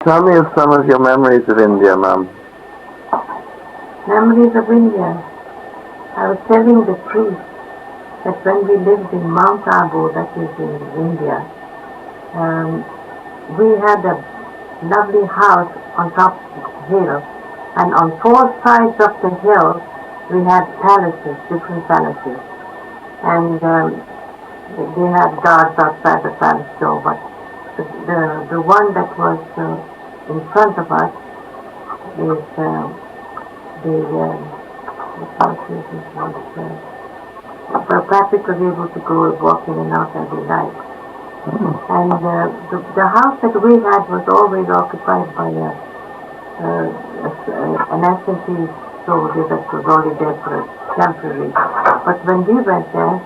Tell me of some of your memories of India, Mum. Memories of India. I was telling the priest that when we lived in Mount Abu, that is in India, we had a lovely house on top of the hill, and on four sides of the hill we had palaces, different palaces, and they had guards outside the palace door, but the one that was in front of us is where Patrick was able to go walk in and out every night. And the house that we had was always occupied by an S&P soldier that was only there for temporary. But when we went there,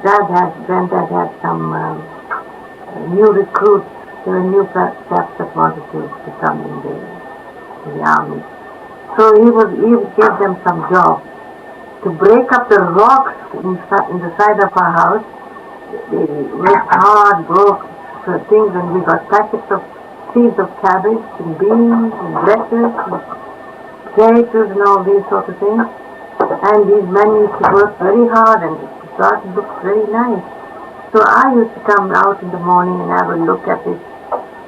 Granddad had some new recruits. There were new chaps that wanted to come in the army. So he gave them some job to break up the rocks in the side of our house. They worked hard, broke things, and we got packets of seeds of cabbage and beans and lettuce and potatoes and all these sort of things. And these men used to work very hard, and the garden looked very nice. So I used to come out in the morning and have a look at it.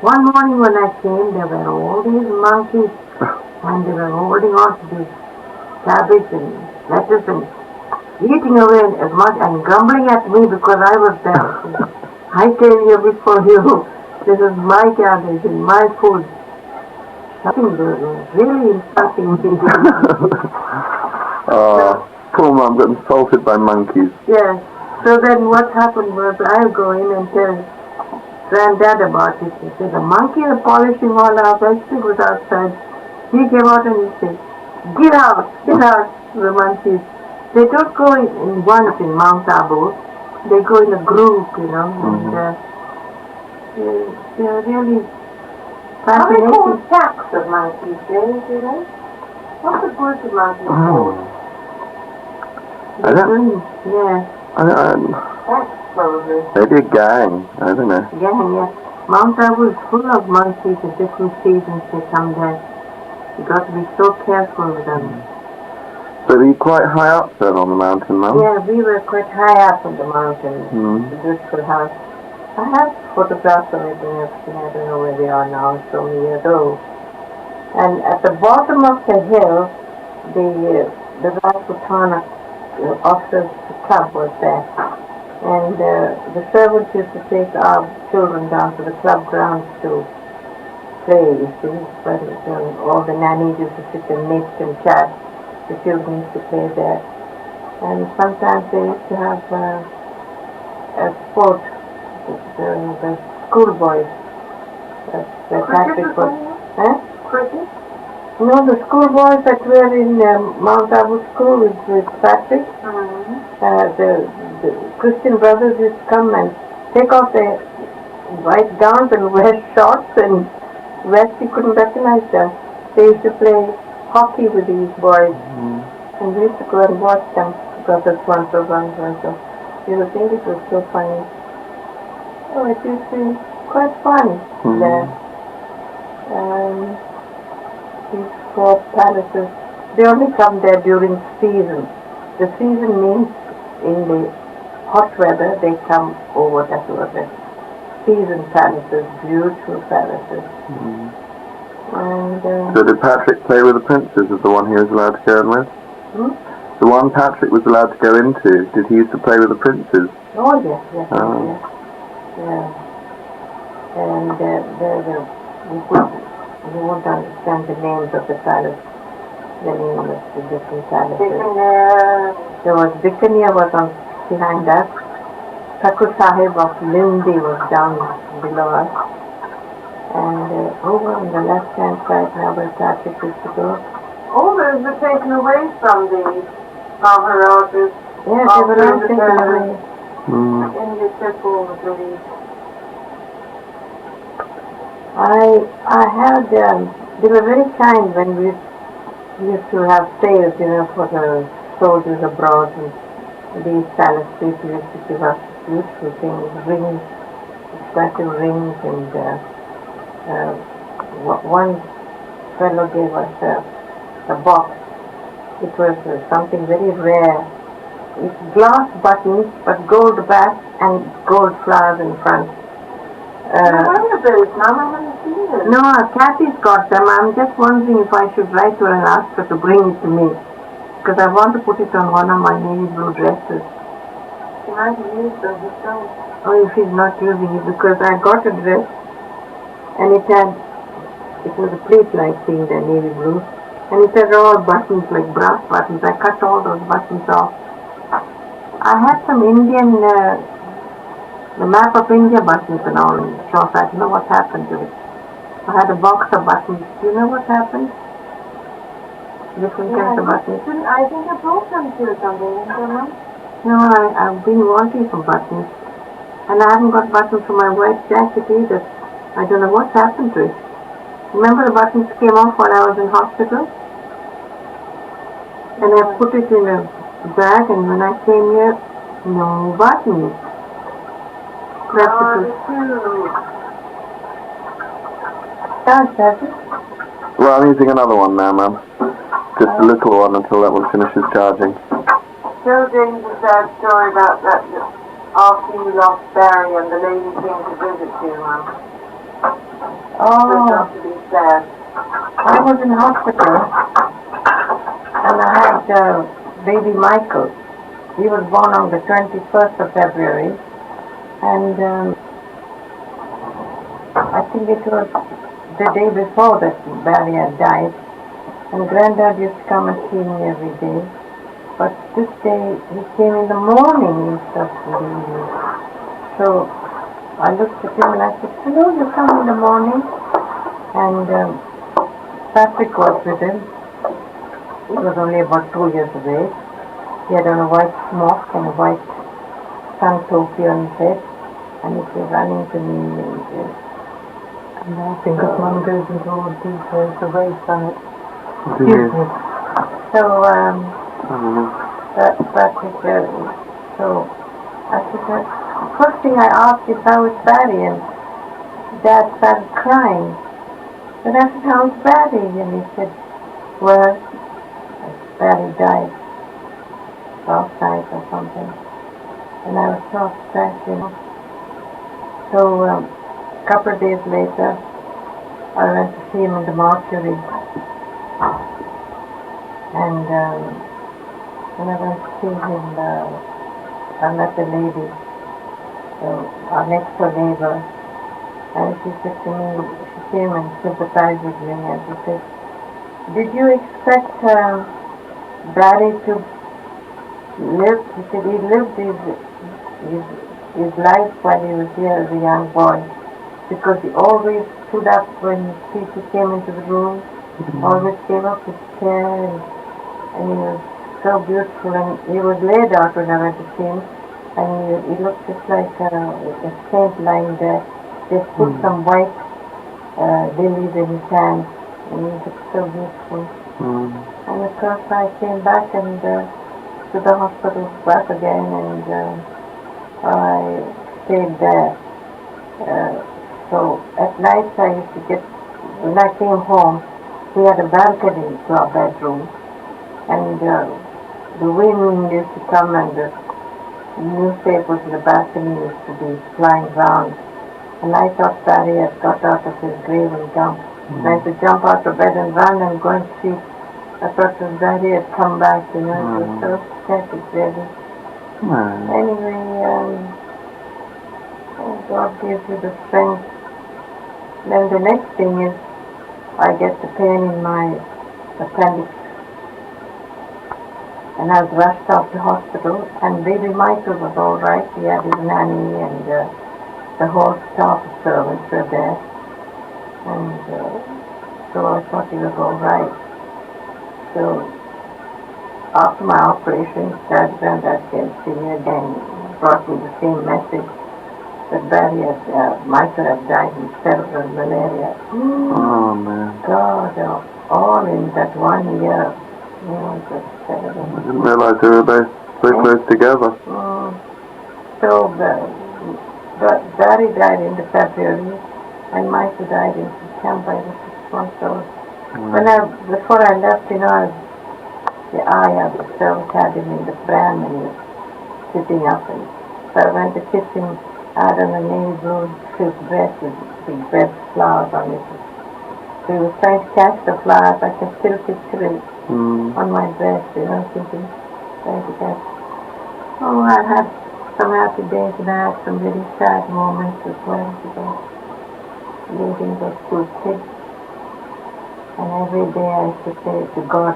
One morning when I came, there were all these monkeys, and they were holding on to this cabbage and lettuce and eating away as much and grumbling at me because I was there. I came here before you. This is my cabbage and my food. Something really insulting me. Oh, poor Mum got insulted by monkeys. Yes. So then what happened was I go in and tell Granddad about it. He said, the monkey is polishing all our vegetables outside. He came out and he said, get out, the monkeys. They don't go in once in Mount Abu. They go in a group, and they're really fascinating. How many packs of monkeys, do they? What's the group of monkeys called? I don't. Yeah. Packs, probably. Maybe a gang. I don't know. Gang, yeah. Mount Abu is full of monkeys at different seasons. They come there. You got to be so careful with them. So were you quite high up then on the mountain, Mum? Yeah, we were quite high up on the mountain. The beautiful house. I have photographs of it and everything. I don't know where they are now, so many years old. And at the bottom of the hill, the Rajputana officers club was there. And the servants used to take our children down to the club grounds to play, you see. But all the nannies used to sit and knit and chat. The children used to play there. And sometimes they used to have a sport, the schoolboys. Patrick was. Cricket? No, the schoolboys that were in Mount Abu School with Patrick. The Christian brothers used to come and take off their white gowns and wear shorts and vest. You couldn't recognize them. They used to play hockey with these boys, and we used to go and watch them. Brothers once or. You would think it was so funny. Oh, it used to be quite fun there. These four palaces, they only come there during season. The season means in the hot weather they come over. That was the season palaces, beautiful palaces. And, so did Patrick play with the princes as the one he was allowed to go in with? The one Patrick was allowed to go into, did he used to play with the princes? Oh, yes. Yeah. And you won't understand the names of the palace, the names of the different palaces. There was Bikania was on behind us. Thakur Sahib of Lindi was down below us. And over on the left-hand side now where Patrick used to go. All those were taken away from the Maharajas. Yes, they were all taken away. And they took all the goodies. I had, they were very kind when we used to have sales, for the soldiers abroad. And these palace people used to give us beautiful things, rings, special rings, and one fellow gave us a box. It was something very rare. It's glass buttons, but gold back and gold flowers in front. What are those, Mum? I haven't seen them. No, Kathy's got them. I'm just wondering if I should write to her and ask her to bring it to me. Because I want to put it on one of my navy blue dresses. She might have used those herself. Oh, if she's not using it, because I got a dress and it was a plate-like thing, the navy blue. And it had all buttons, like brass buttons. I cut all those buttons off. I had some Indian, the map of India buttons and all in shorts. I don't know what happened to it. I had a box of buttons. Do you know what happened? Different kinds of buttons. I think I brought them to you or something, didn't I, Mum? No, I've been wanting some buttons. And I haven't got buttons for my white jacket either. I don't know what happened to it. Remember the buttons came off while I was in hospital? And I put it in a bag, and when I came here, no buttons. That's it. Well, I'm using another one now, Mum. Just a little one until that one finishes charging. Still doing the sad story about that after you lost Barry and the lady came to visit you, Mum. Oh, Not to be sad. I was in hospital, and I had baby Michael. He was born on the 21st of February, and I think it was the day before that Barry had died. And Granddad used to come and see me every day. But this day, he came in the morning instead of the evening. So I looked at him and I said, "Hello, you come in the morning?" And Patrick was with him. He was only about 2 years of age. He had on a white smock and a white sun topi on his head. And he was running to me. And I think his mum goes into all details the way from it. So, Patrick, so I said, first thing I asked is how is Barry, and Dad started crying. But I said, how is Barry? And he said, well, Barry died last night or something. And I was so upset, you know. So a couple of days later, I went to see him in the mortuary. And when I went to see him, I met a lady, our next door neighbor, and she said to me, she came and sympathized with me, and she said, did you expect Barry to live? He said he lived his life while he was here as a young boy, because he always stood up when people came into the room, always gave up his chair, and he was so beautiful, and he was laid out when I went to see him, and he looked just like a saint lying there. They put some white lilies in his hands, and he looked so beautiful. And of course I came back and to the hospital back again, and I stayed there. So at night I used to when I came home, we had a balcony to our bedroom, and the wind used to come, and the newspapers in the balcony used to be flying round. And I thought Barry had got out of his grave and jumped. And I had to jump out of bed and run and go and see. I thought that Barry had come back, you know. It was so pathetic, really. Anyway, God gives you the strength. Then the next thing is I get the pain in my appendix. And I was rushed out to hospital, and baby Michael was all right. He had his nanny, and the whole staff of servants were there. And so I thought he was all right. So after my operation, Dad and Dad came to see me again, brought me the same message that Michael had died in cerebral malaria. Oh, man. God, all in that 1 year. You know, it was terrible. I didn't realise they were both so close together. So Barry died in February, When Michael died in September, I was 6 months old. Before I left, the ayah of the service had him in the pram and he was sitting up, and so I went to kiss him. I had on a navy blue silk dress with big red flowers on it. So he was trying to catch the flowers. I can still picture it on my dress, thinking, trying to catch. Oh, I had some happy days and I had some very sad moments as well, because losing those 2 kids. And every day I used to say to God,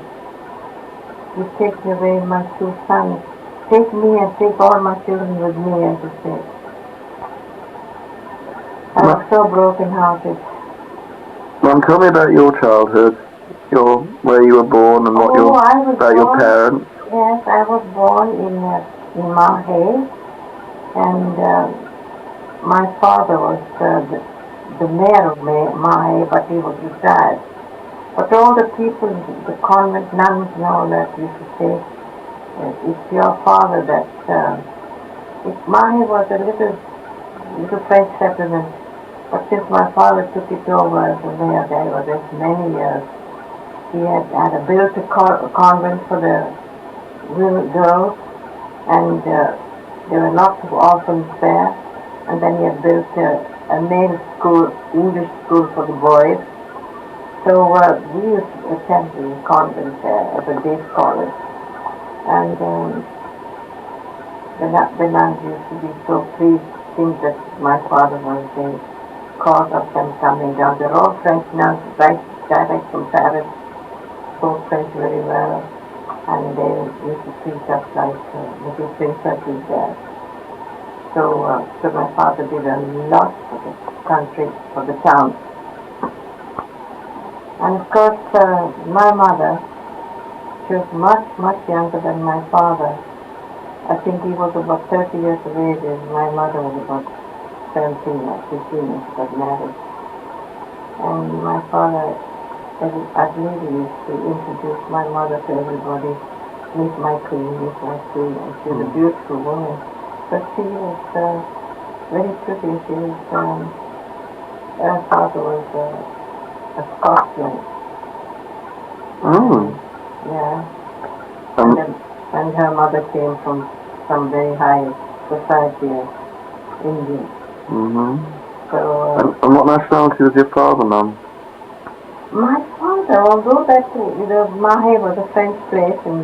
you take away my 2 sons. Take me and take all my children with me, as you say. I was so broken-hearted. Mom, tell me about your childhood, where you were born and what your parents. Yes, I was born in Mahe, and my father was the mayor of Mahe, but he was retired. But all the people, the convent nuns and all that used to say, it's your father that... Mahe was a little French settlement, but since my father took it over as the mayor, there was many years. He had built a convent for the girls, and there were lots of orphans there, and then he had built a male school, English school for the boys. So we used to attend the convent there as a day scholars, and the nuns used to be so pleased to think that my father was the cause of them coming down. They're all French nuns, right direct from Paris, spoke French very well, and they used to treat us like little princesses there. So my father did a lot for the country, for the town. And of course, my mother, she was much, much younger than my father. I think he was about 30 years of age, and my mother was about 17 or 15 when she got married. And my father, I believe he used to introduce my mother to everybody. Meet my queen, meet my queen. And she was a beautiful woman. But she was very pretty. She was, her father was a Scotsman. Oh. Yeah. And her mother came from some very high society of Indian. Mm-hmm. So, and what nationality was your father, Mum? My father, although that Mahe was a French place and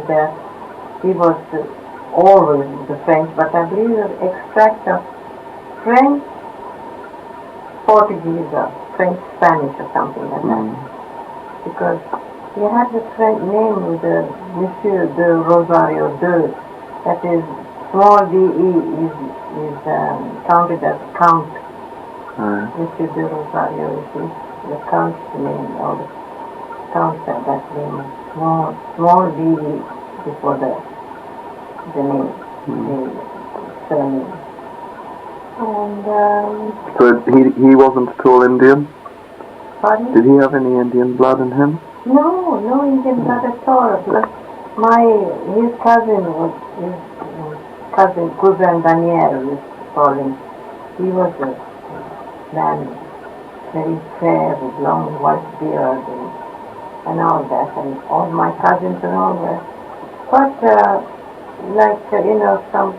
he was always the French, but I believe it was extract of French, Portuguese or French Spanish or something like that. Because he had the French name with Monsieur de Rosario de, that is small de is counted as count. Monsieur de Rosario is the count's name, or the count that name, small d before the name, the surname. And so he wasn't at all Indian? Pardon? Did he have any Indian blood in him? No Indian blood at all. His cousin was Cousin Daniel, we call him. He was a man very fair with long white beard and all that, and all my cousins and all that. But some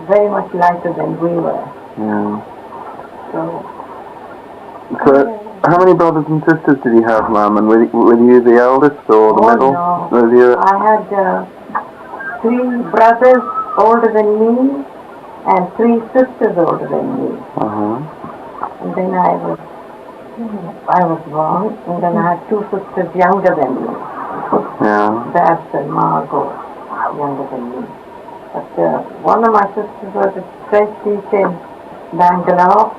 very much lighter than we were. Yeah. So how many brothers and sisters did you have, Mum? And were you the eldest or the middle? No. I had 3 brothers older than me and 3 sisters older than me. And then I was born, and then I had 2 sisters younger than me. Yeah. Babs and Margot, younger than me. But one of my sisters was a French teacher in Bangalore.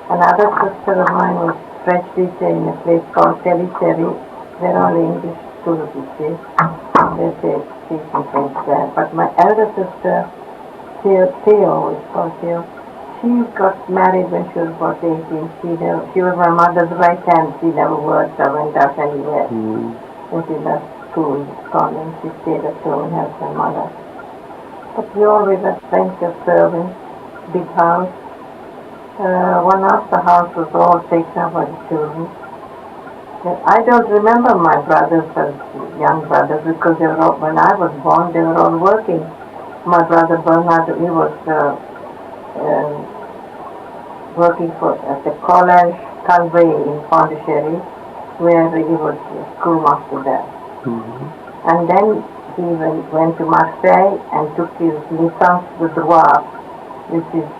Another sister of mine was French teacher in a place called Terry. They're all English schools, you see. They say teaching French there. But my elder sister, Theo, is called Theo, she got married when she was about 18. She was my mother's right hand. She never worked or went out anywhere. When she left school, college, she stayed at home and helped her mother. But we always had plenty of servants, big house. One of the house was all taken up by the children. I don't remember my brothers as young brothers because they were all, when I was born, they were all working. My brother Bernard, he was working at the college Calvary in Pondicherry, where he was a schoolmaster there. And then he went to Marseille and took his licence de droit, which is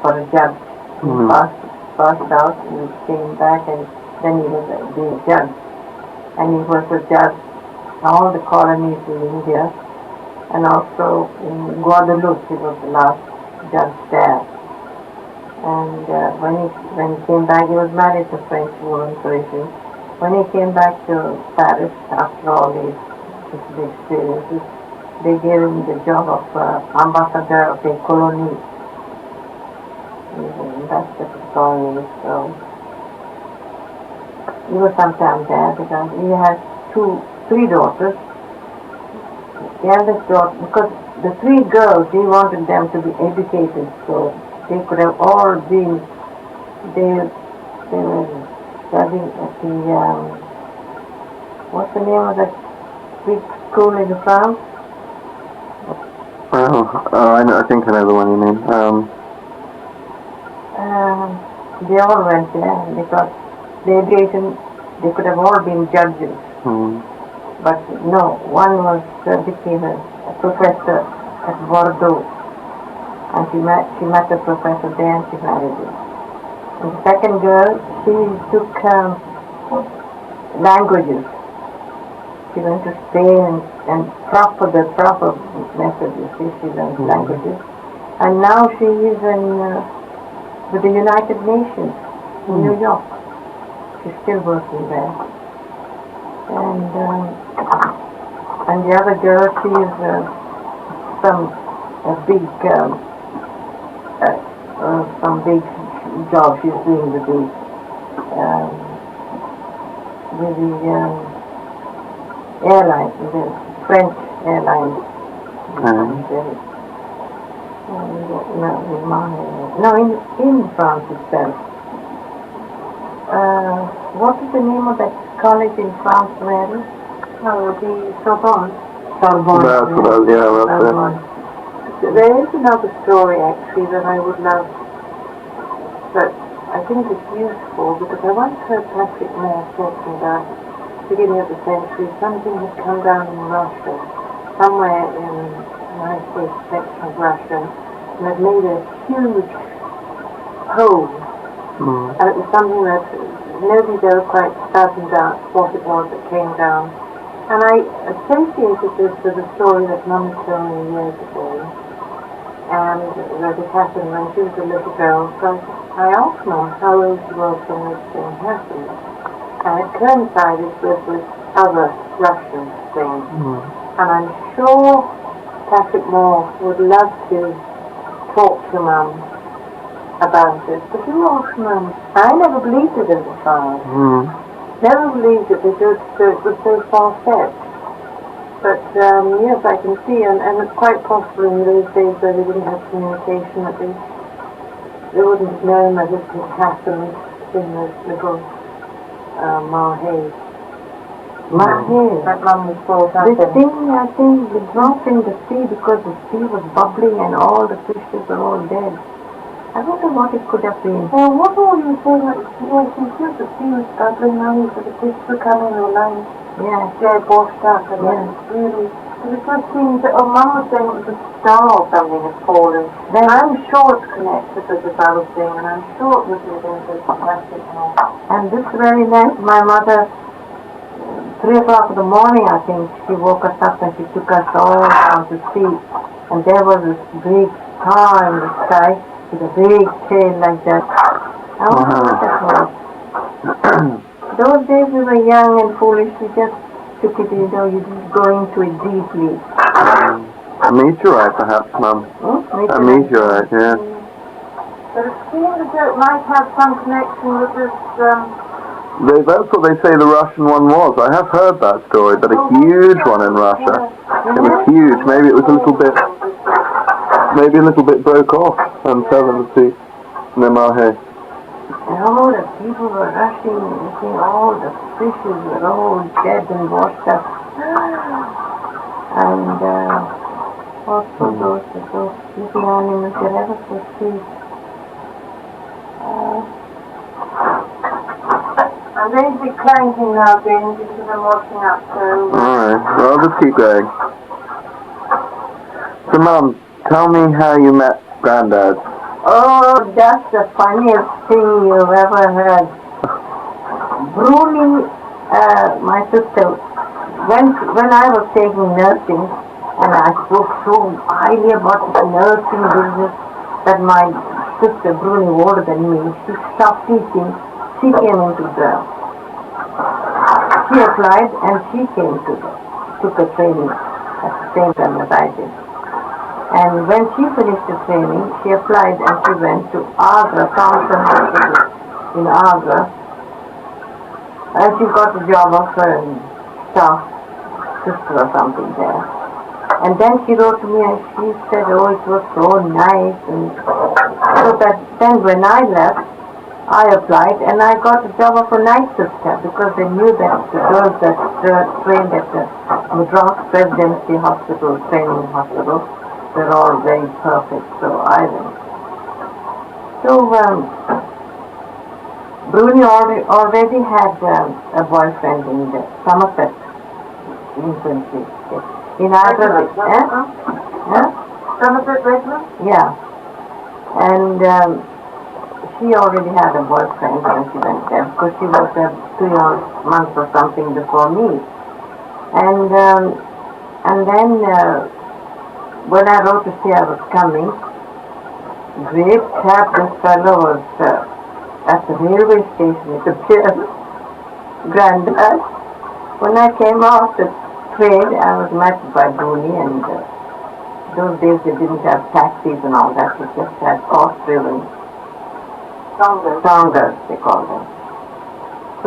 for a judge. He passed out, he came back, and then he was being judge. And he was a judge in all the colonies in India, and also in Guadeloupe. He was the last judge there. And when he came back, he was married to a French woman, Parisian. When he came back to Paris, after all these experiences, they gave him the job of ambassador of a colony. That's the story. So he was sometime there because he had three daughters. The eldest daughter, because the three girls, he wanted them to be educated, so they could have all been. They were studying at the what's the name of that big school in France? I think I know the one you mean. They all went there because the education, they could have all been judges. But no, one became a professor at Bordeaux, and she met the professor there and she married him. And the second girl, she took languages. She went to Spain and the proper method, she learned languages. And now she is with the United Nations in New York. She's still working there. And the other girl, she is some big job she's doing with the airline, the French airline. In France itself. What is the name of that college in France, Mary? The Sorbonne. Sorbonne. That's Sorbonne. There is another story actually that I would love, but I think it's useful because I once heard Patrick Moore talking about the beginning of the century, something had come down in Russia, somewhere in the United States section of Russia, and had made a huge hole. And it was something that nobody ever quite fathomed out what it was that came down. And I associated this with a story that Mum told me years ago, and that it happened when she was a little girl. So I asked Mum how old she was when this thing happened, and it coincided with this other Russian thing. And I'm sure Patrick Moore would love to talk to Mum about it. But you ask Mum, I never believed it as a child. Never believed it because it was so far-fetched. But yes, I can see, and it's quite possible in those days where they didn't have communication, that they wouldn't have known that it had happened in those little Marhays. That Mum was brought up in. The thing, I think, they dropped in the sea because the sea was bubbling and all the fishes were all dead. I wonder what it could have been. Well, what all you saying? Yes, you said the sea was bubbling now, so the fish were coming alive. Yeah. Dead, washed up, and really, it just seems that, Mum was saying it was a star or something had fallen. Then I'm sure it's connected with the bell thing, and I'm sure it was within the plastic now. And this very night, my mother, 3 o'clock in the morning, I think, she woke us up and she took us all down to see. And there was this big star in the sky with a big tail like that. I wonder what that was. Those days we were young and foolish, we just took it, you didn't go into it deeply. A meteorite, perhaps, Mum. A meteorite, yeah. But it seems as though it might have some connection with this, That's what they say the Russian one was. I have heard that story, but a huge one in Russia. It was huge. Maybe it was a little bit broke off and fell in the sea. Namahe. And all the people were rushing, looking, all the fishes were all dead and washed up. And also those little animals, they're ever so sweet. I'm going to be clanking now, James, because I'm washing up, so... Alright, well, I'll just keep going. So, Mum, tell me how you met Granddad. Oh, that's the funniest thing you've ever heard. Bruni, my sister, when I was taking nursing, and I spoke so highly about the nursing business that my sister, Bruni, older than me, she stopped teaching. She came into she applied and she took a training at the same time as I did. And when she finished the training, she applied and she went to Agra, Thompson Hospital in Agra. And she got a job of a staff sister or something there. And then she wrote to me and she said, oh, it was so nice. And so that then when I left, I applied and I got a job of a night sister because they knew that the girls that trained at the Madras Presidency Hospital, training hospital, they're all very perfect, so I went. So, Bruni already had a boyfriend in the Somerset infantry. In Agra. Somerset Regiment? Yeah. And she already had a boyfriend when she went there because she was 2 months or something before me. And then when I wrote to say I was coming, great chap, this fellow was at the railway station. It appeared. Granddad. When I came off the train, I was met by Bruni, and those days they didn't have taxis and all that. They just had horse-driven Songers, they called them.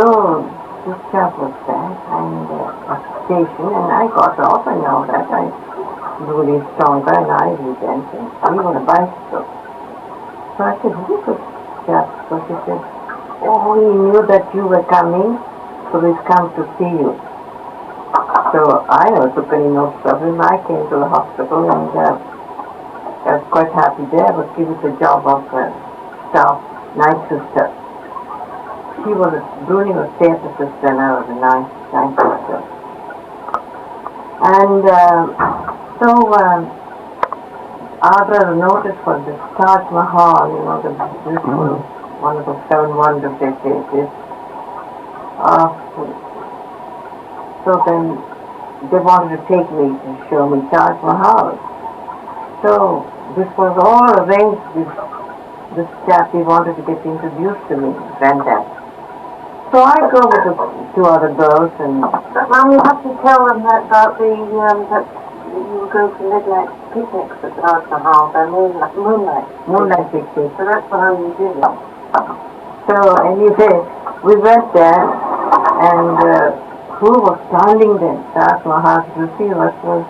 So this chap was there and at the station, and I got off and all that. I really stronger and I went and we on a bicycle. So I said, who's this chap? So she said, oh, he knew that you were coming, so he's come to see you. So I never took any notice of him. I came to the hospital and I was quite happy there. I was given the job of staff night sister. Bruni was theatre sister and I was a night sister. And so Agra noted for the Taj Mahal, the beautiful, one of the 7 wonders they say it is. So then they wanted to take me to show me Taj Mahal. So this was all arranged with this chap. He wanted to get introduced to me, Granddad. So I go with the 2 other girls and... But Mum, you have to tell them that about the, that you go for midnight picnics at the Taj Mahal, they're moonlight picnics. So that's how you do it. So anyway, we went there and who was standing there, Taj Mahal, to receive us was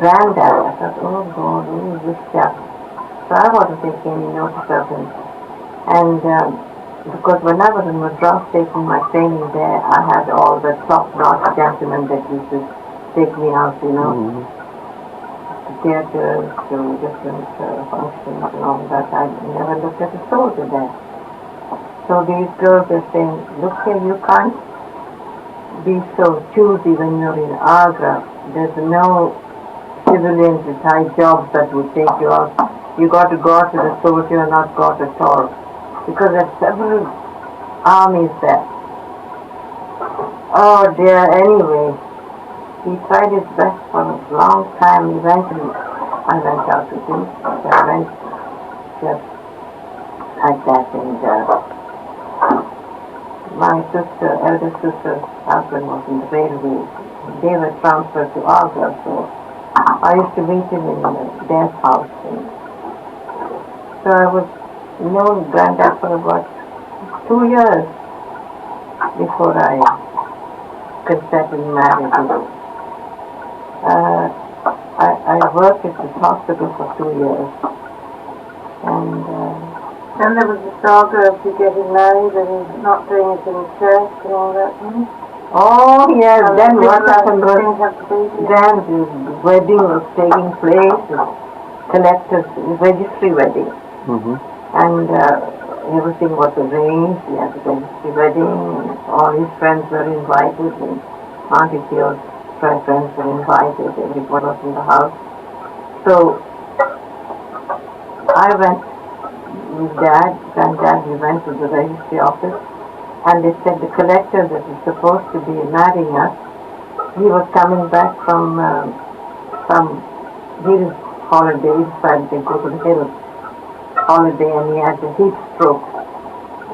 Granddad. I thought, oh God, who is this chap? So I wasn't taking any notice of him. And because when I was in Madras taking my training there, I had all the top-notch gentlemen that used to take me out, to theatres, to different functions and all that. I never looked at a soldier there. So these girls are saying, look here, you can't be so choosy when you're in Agra. There's no civilians with high jobs that will take you out. You got to go out to the soldier or not go out at all. Because there are several armies there. Oh dear, anyway. He tried his best for a long time. Eventually, I went out with him. So I went just like that. And my elder sister's husband was in the railway. They were transferred to Agra, so I used to meet him in their house. So I was known Granddad for about 2 years before I consented in marriage. I worked at this hospital for 2 years, and Then there was the saga of you getting married and not doing it in the church and all that. Oh yes, And then the what people happened was, didn't have the baby. then the wedding was taking place, collector's registry wedding. Mm-hmm. And everything was arranged. We had the registry wedding, and all his friends were invited, and Auntie Theo's friends were invited. Everybody was in the house. So I went with Dad, Granddad. We went to the registry office, and they said the collector that was supposed to be marrying us, he was coming back from some hill holiday. He decided to go to the hills holiday, and he had a heat stroke,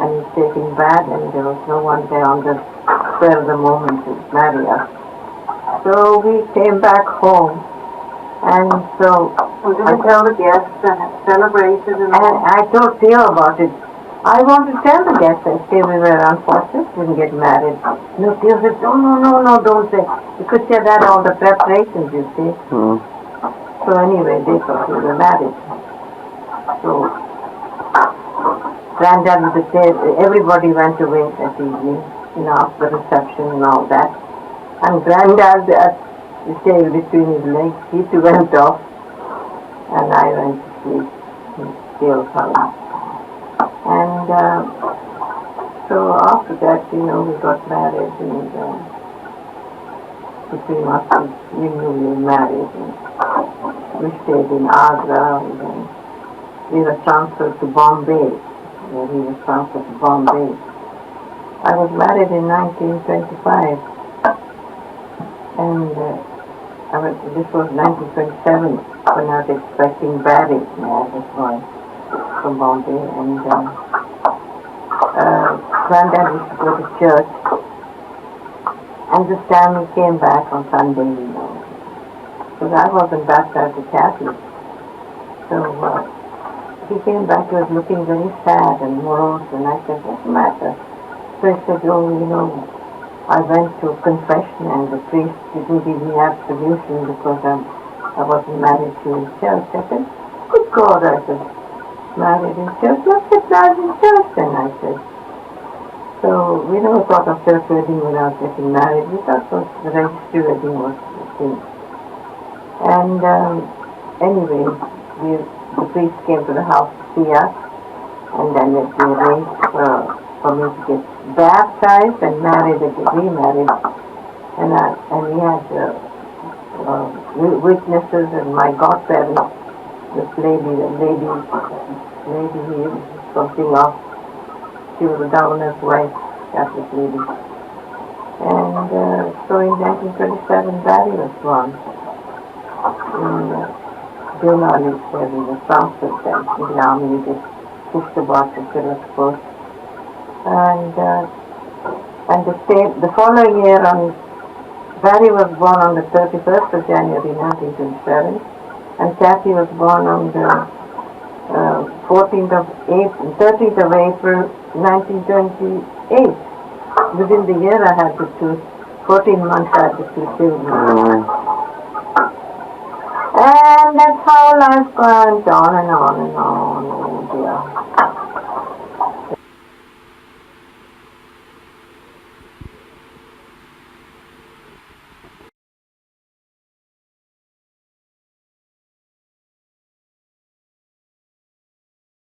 and he's taking bad, and there was no one there on the spur of the moment to marry us. So we came back home, and so We didn't tell the guests and celebrated and and all. I told Theo about it. I wanted to tell the guests that we were unfortunate, didn't get married. No, Theo said, no, don't say. Because she had had all the preparations, you see. Mm. So anyway, they thought we were married. So Granddad would say everybody went away that evening, after the reception and all that. And Granddad stayed between his legs. He too went off, and I went to sleep in Theo's house. And so after that, we got married, and between us, we knew we were married. And we stayed in Agra, and then we were transferred to Bombay, where he was transferred to Bombay. I was married in 1925, and this was 1927 when I was expecting Barry, my eldest boy, from Bombay, and Granddad used to go to church, and this time he came back on Sunday, because I wasn't baptized a Catholic. So he came back, he was looking very sad and morose, and I said, what's the matter? So he said, I went to confession and the priest didn't give me absolution because I wasn't married to his church. I said, good God, I said, married in church? Let's get married in church then, I said. So we never thought of church wedding without getting married. We thought the registry wedding was the thing. And anyway, the priest came to the house to see us, and then we arranged for me to get baptized and remarried. And we had witnesses and my godparents, this lady he was something of, she was a governor's wife, Catholic lady. And so in 1927, Barry was born. Denali, where we were transferred then in the army. We just pushed about to Philip's post. And the following year, Barry was born on the 31st of January 1927, and Kathy was born on the 13th of April 1928. Within the year I had the 14 months I had the two children. And that's how life went on and on and on. Oh dear.